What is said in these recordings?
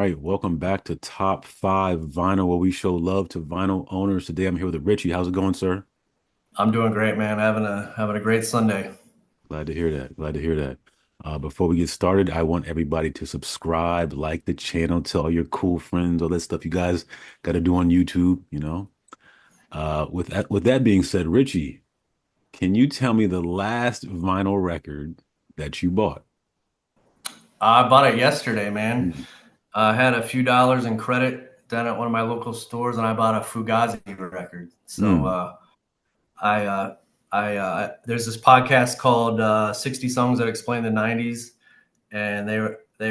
right, welcome back to Top 5 Vinyl, where we show love to vinyl owners. Today I'm here with Richie. How's it going, sir? I'm doing great, man. Having a great Sunday. Glad to hear that. Glad to hear that. Before we get started, I want everybody to subscribe, like the channel, tell all your cool friends, all that stuff you guys got to do on YouTube. With that being said, Richie, can you tell me the last vinyl record that you bought? I bought it yesterday, man. Hmm. I had a few dollars in credit down at one of my local stores, and I bought a Fugazi record. So Hmm. I there's this podcast called 60 Songs That Explain the '90s, and they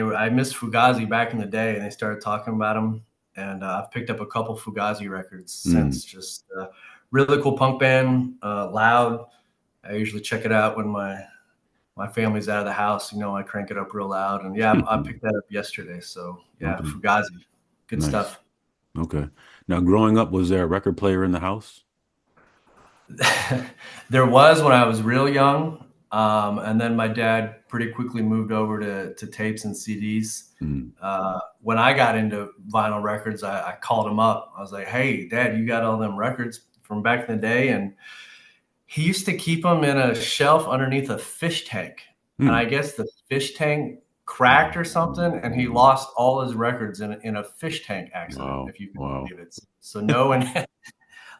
were I missed Fugazi back in the day, and they started talking about him, and I've picked up a couple Fugazi records Hmm. since. Just really cool punk band, loud. I usually check it out when my family's out of the house. I crank it up real loud. And yeah, I picked that up yesterday. So yeah, Okay. Fugazi, good Nice. stuff. Okay. Now, growing up, was there a record player in the house? There was when I was real young. And then my dad pretty quickly moved over to tapes and CDs. Hmm. When I got into vinyl records, I called him up. I was like, "Hey, Dad, you got all them records from back in the day?" And he used to keep them in a shelf underneath a fish tank. And Hmm. I guess the fish tank cracked or something, and he lost all his records in a fish tank accident, Wow. if you can Wow. believe it. So no one, a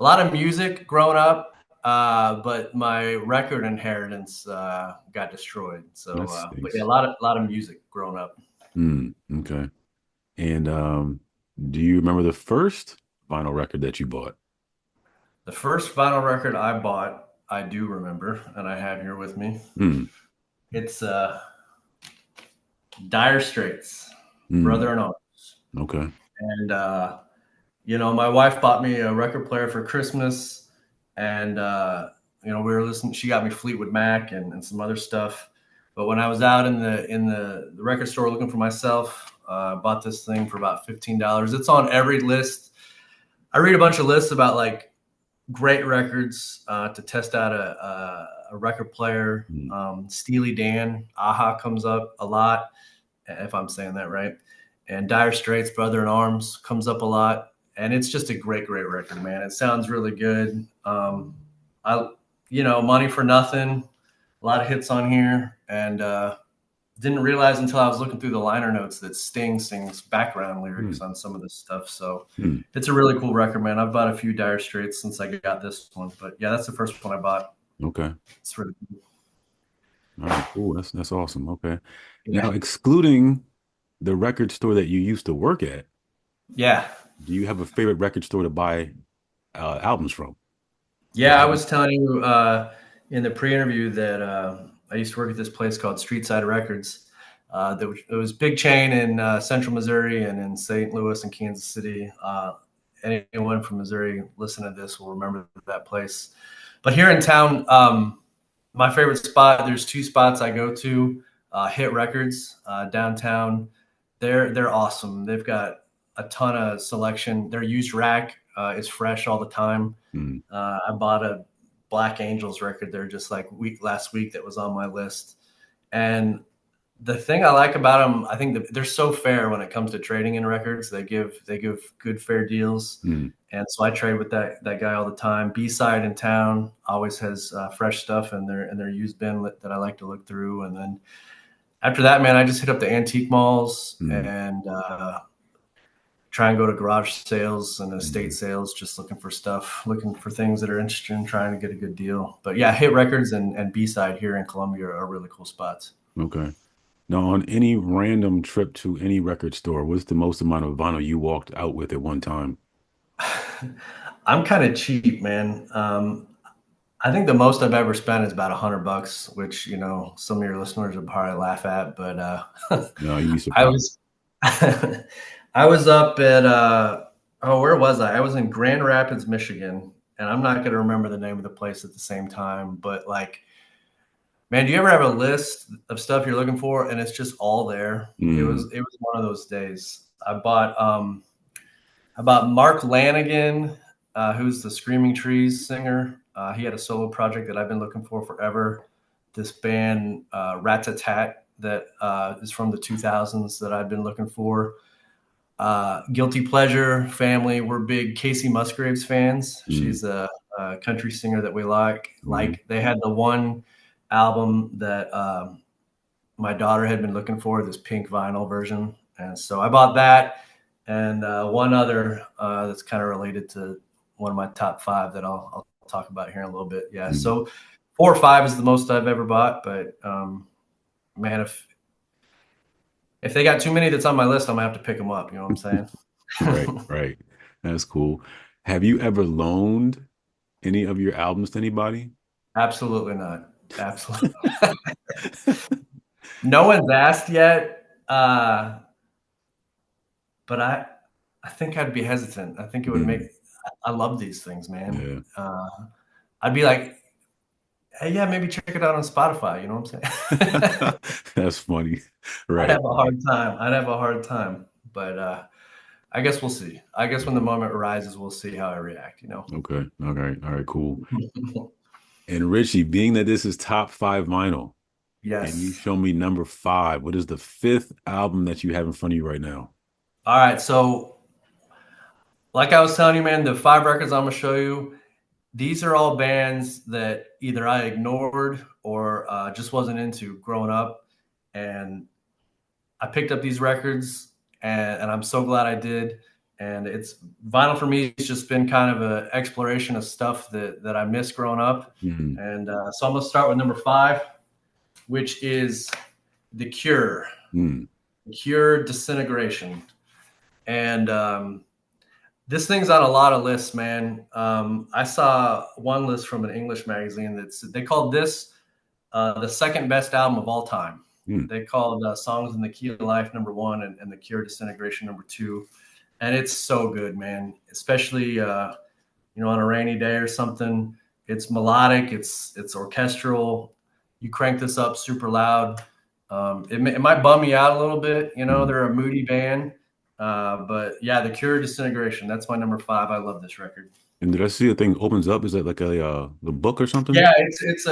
lot of music growing up, but my record inheritance got destroyed. That So, but yeah, stinks. a lot of music growing up. Hmm. Okay. And do you remember the first vinyl record that you bought? The first vinyl record I bought, I do remember, and I have here with me. Hmm. It's Dire Straits, Hmm. Brother in Arms. Okay. And my wife bought me a record player for Christmas, and we were listening. She got me Fleetwood Mac and some other stuff. But when I was out in the record store looking for myself, I bought this thing for about $15. It's on every list. I read a bunch of lists about like great records to test out a record player. Hmm. Steely Dan, Aha comes up a lot, if I'm saying that right. And Dire Straits, Brother in Arms comes up a lot. And it's just a great, great record, man. It sounds really good. I, Money for Nothing, a lot of hits on here. And didn't realize until I was looking through the liner notes that Sting sings background lyrics Hmm. on some of this stuff. So Hmm. it's a really cool record, man. I've bought a few Dire Straits since I got this one. But yeah, that's the first one I bought. Okay. It's really cool. All right. Cool. That's awesome. Okay. Yeah. Now, excluding the record store that you used to work at, Yeah. do you have a favorite record store to buy albums from? Or Yeah, I have you? was telling you in the pre-interview that I used to work at this place called Streetside Records. It was a big chain in central Missouri and in St. Louis and Kansas City. Anyone from Missouri listening to this will remember that place. But here in town, my favorite spot. There's two spots I go to. Hit Records downtown. They're awesome. They've got a ton of selection. Their used rack is fresh all the time. Hmm. I bought a Black Angels record there just like last week that was on my list. And the thing I like about them, I think that they're so fair when it comes to trading in records. They give good fair deals, Hmm. and so I trade with that guy all the time. B side in town always has fresh stuff in their used bin that I like to look through. And then after that, man, I just hit up the antique malls Hmm. and try and go to garage sales and estate Hmm. sales, just looking for stuff, looking for things that are interesting, trying to get a good deal. But yeah, Hit Records and B Side here in Columbia are really cool spots. Okay. Now, on any random trip to any record store, what's the most amount of vinyl you walked out with at one time? I'm kind of cheap, man. I think the most I've ever spent is about $100, which some of your listeners would probably laugh at. But No, you'd be I surprised. was I was up at where was I? I was in Grand Rapids, Michigan, and I'm not going to remember the name of the place at the same time. But like, man, do you ever have a list of stuff you're looking for and it's just all there? It Mm. was it was one of those days. I bought Mark Lanigan, who's the Screaming Trees singer. He had a solo project that I've been looking for forever. This band, Rat that is from the 2000s that I've been looking for. Guilty Pleasure family. We're big Casey Musgraves fans. Mm, She's a country singer that we like. hmm They had the one album that my daughter had been looking for, this pink vinyl version, and so I bought that and one other that's kind of related to one of my top five that I'll talk about here in a little bit. Yeah, mm. so 4 or 5 is the most I've ever bought, but man, if they got too many that's on my list, I'm gonna have to pick them up. You know what I'm Right, saying? right. That's cool. Have you ever loaned any of your albums to anybody? Absolutely not. Absolutely. No one's asked yet, but I think I'd be hesitant. I think it would make. Mm, I love these things, man. yeah. I'd be like, hey, yeah, maybe check it out on Spotify. You know what I'm saying? That's funny. I'd Right. have a hard time. I'd have a hard time, but I guess we'll see. I guess when the moment arises, we'll see how I react. You know. Okay. All right. All right. Cool. And Richie, being that this is top five vinyl, can you Yes. show me number five? What is the fifth album that you have in front of you right now? All right. So, like I was telling you, man, the 5 records I'm gonna show you, these are all bands that either I ignored or just wasn't into growing up, and I picked up these records, and I'm so glad I did. And it's vinyl for me. It's just been kind of an exploration of stuff that I missed growing up. Mm, And so I'm gonna start with number five, which is The Cure. mm, The Cure Disintegration. And this thing's on a lot of lists, man. I saw one list from an English magazine they called this the second best album of all time. mm, They called Songs in the Key of Life number one and The Cure Disintegration number two. And it's so good, man. Especially on a rainy day or something. It's melodic. It's orchestral. You crank this up super loud. It might bum me out a little bit. mm. They're a moody band, but yeah, The Cure Disintegration. That's my number five. I love this record. And did I see a thing opens up? Is that like a the book or something? Yeah, it's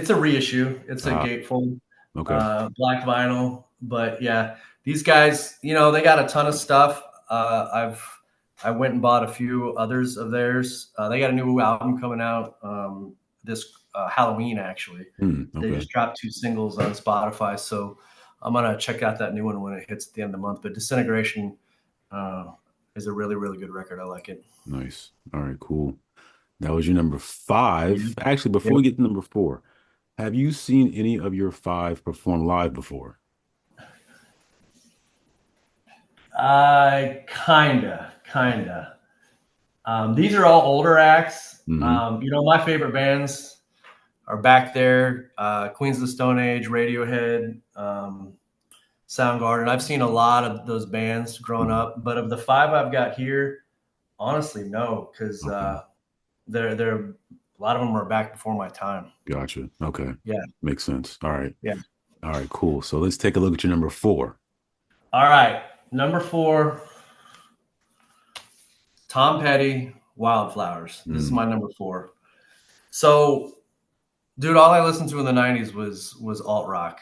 a reissue. It's a Ah, gatefold okay. black vinyl. But yeah, these guys, they got a ton of stuff. I went and bought a few others of theirs. They got a new album coming out this Halloween. Actually, Mm, they okay. just dropped 2 singles on Spotify, so I'm gonna check out that new one when it hits at the end of the month. But Disintegration uh, is a really really good record. I like it. Nice. All right, cool. That was your number Yeah. five. Actually, before Yep. we get to number four, have you seen any of your five perform live before? Kinda. These are all older acts. Hmm My favorite bands are back there: Queens of the Stone Age, Radiohead, Soundgarden. I've seen a lot of those bands growing hmm up, but of the five I've got here, honestly, no, because Okay. they're a lot of them are back before my time. Gotcha. Okay. Yeah, Makes sense. All right. yeah. All right, cool. So let's take a look at your number four. All right, number four, Tom Petty, Wildflowers. This is Mm, my number four. So, dude, all I listened to in the '90s was alt rock,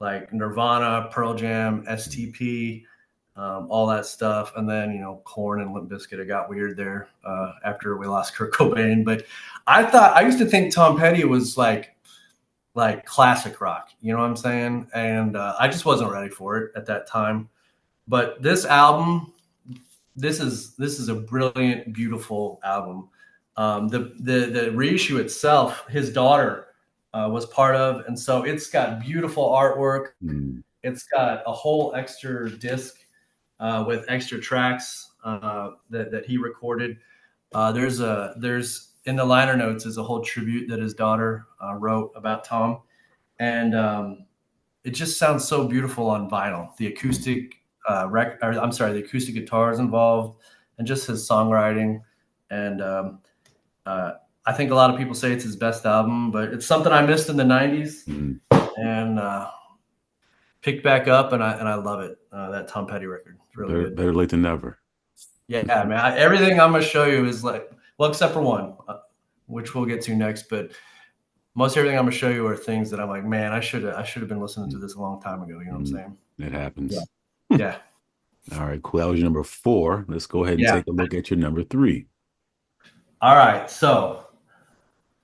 like Nirvana, Pearl Jam, STP, all that stuff, and then Korn and Limp Bizkit. It got weird there after we lost Kurt Cobain. But I used to think Tom Petty was like classic rock. You know what I'm saying? And I just wasn't ready for it at that time. But this album, this is a brilliant, beautiful album. The reissue itself, his daughter was part of, and so it's got beautiful artwork. mm, It's got a whole extra disc with extra tracks that he recorded. There's in the liner notes is a whole tribute that his daughter wrote about Tom, and it just sounds so beautiful on vinyl. The acoustic the acoustic guitars involved, and just his songwriting. And I think a lot of people say it's his best album, but it's something I missed in the '90s mm. and picked back up, and I love it. That Tom Petty record, it's really Better, good. better late than never. Yeah, man. Everything I'm gonna show you is like, well, except for one, which we'll get to next. But most everything I'm gonna show you are things that I'm like, man, I should have been listening to Mm, this a long time ago. You know what I'm mm. saying? It Yeah. happens. Yeah. All right, cool. That was your number four. Let's go ahead and Yeah. take a look at your number three. All right. So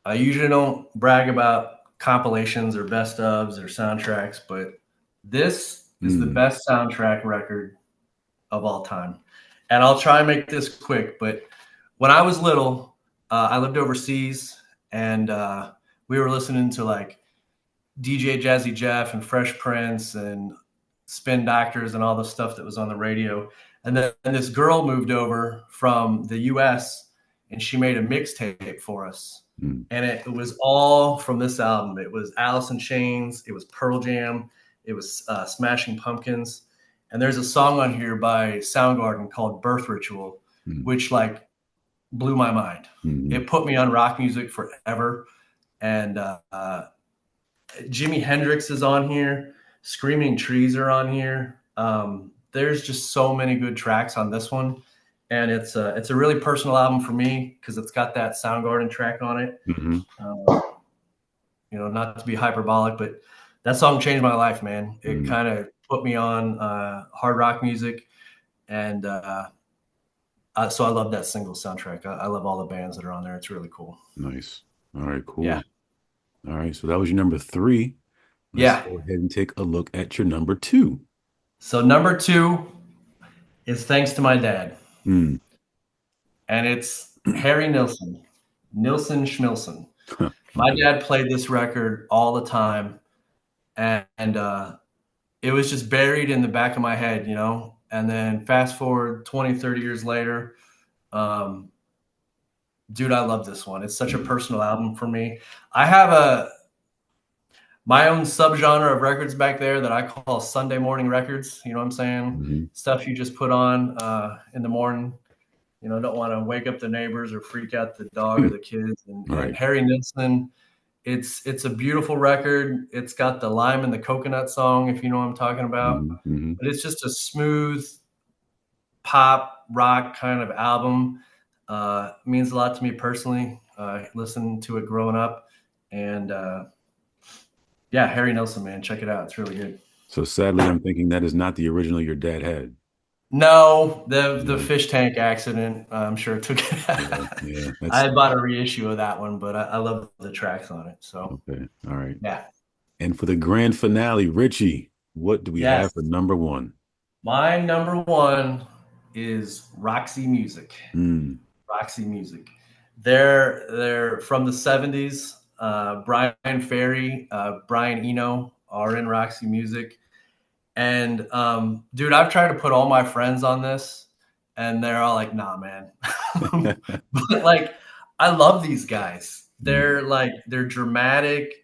I usually don't brag about compilations or best ofs or soundtracks, but this is the Mm, best soundtrack record of all time. And I'll try and make this quick, but when I was little, I lived overseas and we were listening to like DJ Jazzy Jeff and Fresh Prince and Spin Doctors and all the stuff that was on the radio. And then this girl moved over from the US and she made a mixtape for us. mm, And it was all from this album. It was Alice in Chains, it was Pearl Jam, it was Smashing Pumpkins. And there's a song on here by Soundgarden called Birth Ritual, mm, which like blew my mind. mm, It put me on rock music forever. And Jimi Hendrix is on here. Screaming Trees are on here. There's just so many good tracks on this one, and it's a really personal album for me because it's got that Soundgarden track on it. mm, Um, not to be hyperbolic, but that song changed my life, man. It mm. kind of put me on hard rock music, and so I love that single soundtrack. I love all the bands that are on there. It's really cool. Nice. All right, Yeah, cool. All right, so that was your number three. Let's yeah. go ahead and take a look at your number two. So number two is thanks to my dad. Mm. And it's Harry Nilsson, Nilsson Schmilsson. My Okay. dad played this record all the time, and it was just buried in the back of my head, you know. And then fast forward 20, 30 years later, um, dude, I love this one. It's such a Mm, personal album for me. I have my own subgenre of records back there that I call Sunday morning records. You know what I'm saying? mhm. Stuff you just put on in the morning. Don't want to wake up the neighbors or freak out the dog or the kids. All And right. Harry Nilsson, it's a beautiful record. It's got the lime and the coconut song, if you know what I'm talking about. Mhm, mhm, But it's just a smooth pop rock kind of album. Means a lot to me personally. Listened to it growing up, and yeah, Harry Nilsson, man, check it out. It's really good. So sadly, I'm thinking that is not the original your dad had. No, the Yeah, fish tank accident, I'm sure took it. yeah, yeah. That's I bought a reissue of that one, but I love the tracks on it. So okay. All right. yeah, And for the grand finale, Richie, what do we yes, have for number one? my number one is Roxy Music. Mm, Roxy Music. They're from the '70s. Brian Ferry, Brian Eno are in Roxy Music. And dude, I've tried to put all my friends on this, and they're all like, "Nah, man." But like, I love these guys. mm, They're dramatic.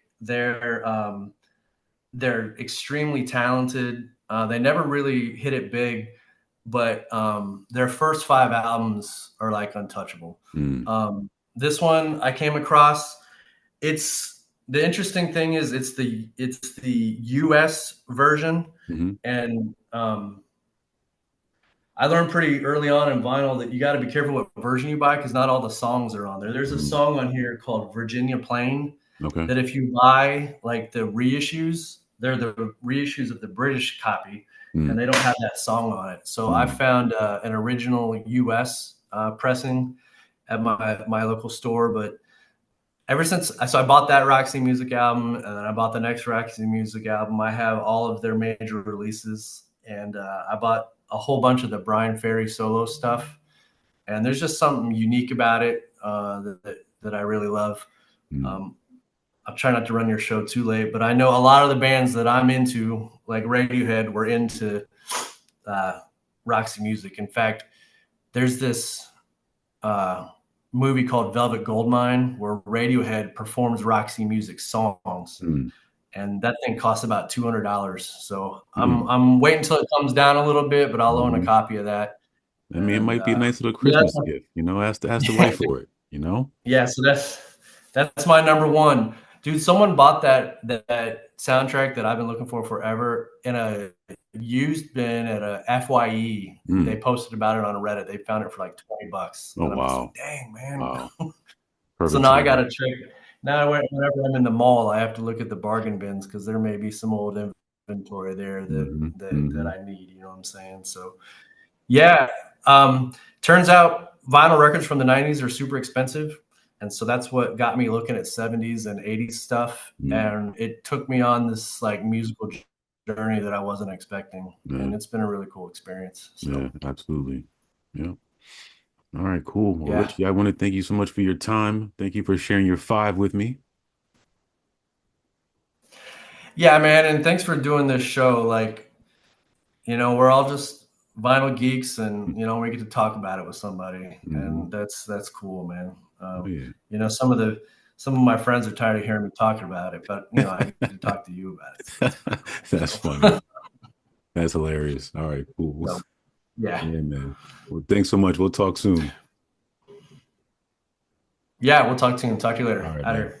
They're extremely talented. They never really hit it big, but their first five albums are like untouchable. mm, This one I came across. It's the interesting thing is it's the U.S. version, mhm, and I learned pretty early on in vinyl that you got to be careful what version you buy because not all the songs are on there. There's a mm. song on here called Virginia Plain Okay. that if you buy like the reissues, they're the reissues of the British copy, and Mm, they don't have that song on it. So I mm, found an original U.S. Pressing at my local store, but ever since I bought that Roxy Music album, and then I bought the next Roxy Music album. I have all of their major releases, and I bought a whole bunch of the Brian Ferry solo stuff. And there's just something unique about it that I really love. mm, Um, I'll try not to run your show too late, but I know a lot of the bands that I'm into, like Radiohead, were into uh, Roxy Music. In fact, there's this uh, movie called Velvet Goldmine where Radiohead performs Roxy Music songs, mm, and that thing costs about $200. So I'm mm, I'm waiting until it comes down a little bit, but I'll own a mhm. copy of that. I mean, it And might be a nice little yeah, Christmas gift, ask the wife for it, you know? yeah. So that's my number one, dude. Someone bought that soundtrack that I've been looking for forever in a used bin at a FYE. They Mm. posted about it on Reddit. They found it for like $20, Oh, and I'm just like, wow. dang, man. Wow. So Perfect now I got to timing. check. Now, whenever I'm in the mall, I have to look at the bargain bins because there may be some old inventory there Hmm. that Hmm. I need. You know what I'm saying? So yeah. Turns out vinyl records from the 90s are super expensive. And so that's what got me looking at 70s and 80s stuff. Mm. And it took me on this like musical journey that I wasn't expecting. Yeah, And it's been a really cool experience. yeah, So absolutely. Yeah. All right, cool. Well, yeah. Richie, I want to thank you so much for your time. Thank you for sharing your five with me. Yeah, man. And thanks for doing this show. Like, we're all just vinyl geeks and, we get to talk about it with somebody. Hmm. And that's cool, man. Oh, yeah. Some of my friends are tired of hearing me talking about it, but I get to talk to you about it. So that's pretty cool. That's So, funny. That's hilarious. All right, cool. so yeah. Yeah, man. Well, thanks so much. We'll talk soon. Yeah, we'll talk to you later. All right, Out man. here.